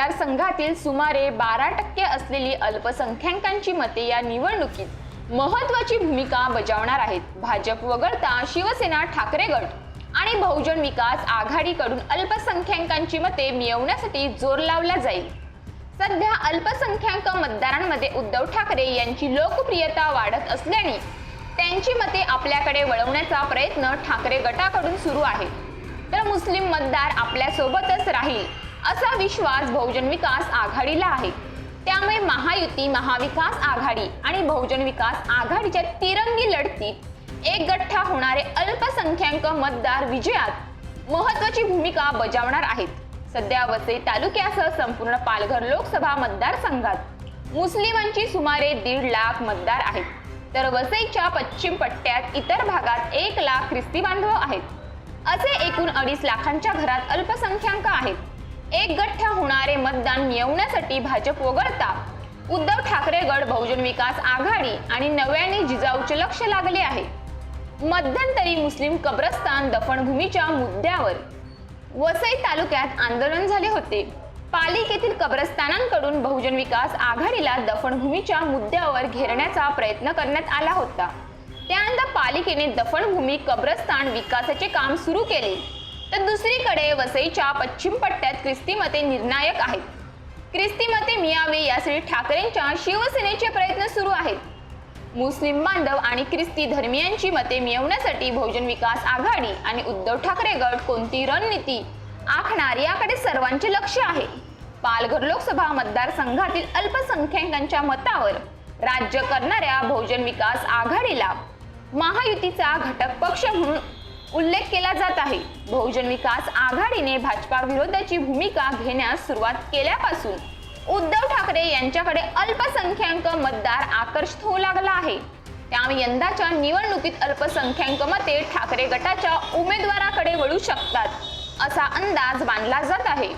मतदारसंघातील सुमारे 12% असलेली अल्पसंख्याकांची मते या निवडणुकीत महत्त्वाची भूमिका बजावणार आहेत। भाजप वगळता शिवसेना, ठाकरे गट आणि बहुजन विकास आघाडीकडून अल्पसंख्याकांची मते मिळवण्यासाठी जोर लावला जाईल। सध्या अल्पसंख्याक मतदारांमध्ये उद्धव ठाकरे यांची लोकप्रियता वाढत असल्याने त्यांची मते आपल्याकडे वळवण्याचा प्रयत्न ठाकरे गटाकडून सुरू आहे, तर मुस्लिम मतदार आपल्या सोबतच राहील असा विश्वास बहुजन विकास आघाडीला आहे। त्यामुळे महायुती, महाविकास आघाडी आणि बहुजन विकास आघाडीच्या तिरंगी लढतीत एक गठ्ठा होणारे अल्पसंख्याक मतदार विजयात महत्त्वाची भूमिका बजावणार आहेत। सध्या वसई तालुक्यासह संपूर्ण पालघर लोकसभा मतदारसंघात मुस्लिमांची सुमारे 1.5 लाख मतदार आहेत, तर वसईच्या पश्चिम पट्ट्यात इतर भागात 1 लाख ख्रिस्ती बांधव आहेत। असे एकूण 2.5 लाखांच्या घरात अल्पसंख्याक आहेत। एक गठ्ठा होणारे मतदान मिळवण्यासाठी भाजप वगळता उद्धव ठाकरे गट, बहुजन विकास आघाडी आणि नव्याने जिजाऊचे लक्ष लागले आहे। मध्यंतरी मुस्लिम कब्रस्तान दफनभूमीच्या मुद्द्यावर वसई तालुक्यात आंदोलन झाले होते। पालिकेतील कब्रस्तानांकडून बहुजन विकास आघाडीला दफनभूमीच्या मुद्द्यावर घेरण्याचा प्रयत्न करण्यात आला होता। त्यानंतर पालिकेने दफनभूमी कब्रस्तान विकासाचे काम सुरू केले, तर दुसरीकडे वसईच्या पश्चिम पट्ट्यात ख्रिस्ती मते निर्णायक आहेत। ख्रिस्ती मते मिळावे यासाठी ठाकरेंच्या शिवसेनेचे प्रयत्न सुरू आहेत। मुस्लिम बांधव आणि ख्रिस्ती धर्मीयांची मते मिळवण्यासाठी बहुजन विकास आघाडी आणि उद्धव ठाकरे गट कोणती रणनीती आखणार याकडे सर्वांचे लक्ष आहे। पालघर लोकसभा मतदारसंघातील अल्पसंख्याकांच्या मतावर राज्य करणाऱ्या बहुजन विकास आघाडीला महायुतीचा घटक पक्ष म्हणून उल्लेख केला जात आहे। बहुजन विकास आघाडीने भाजपा विरोधाची भूमिका घेण्यास सुरुवात केल्यापासून उद्धव ठाकरे यांच्याकडे अल्पसंख्याक मतदार आकर्षित होऊ लागला आहे। त्यामुळे यंदाच्या निवडणुकीत अल्पसंख्याक मते ठाकरे गटाच्या उमेदवाराकडे वळू शकतात असा अंदाज बांधला जात आहे।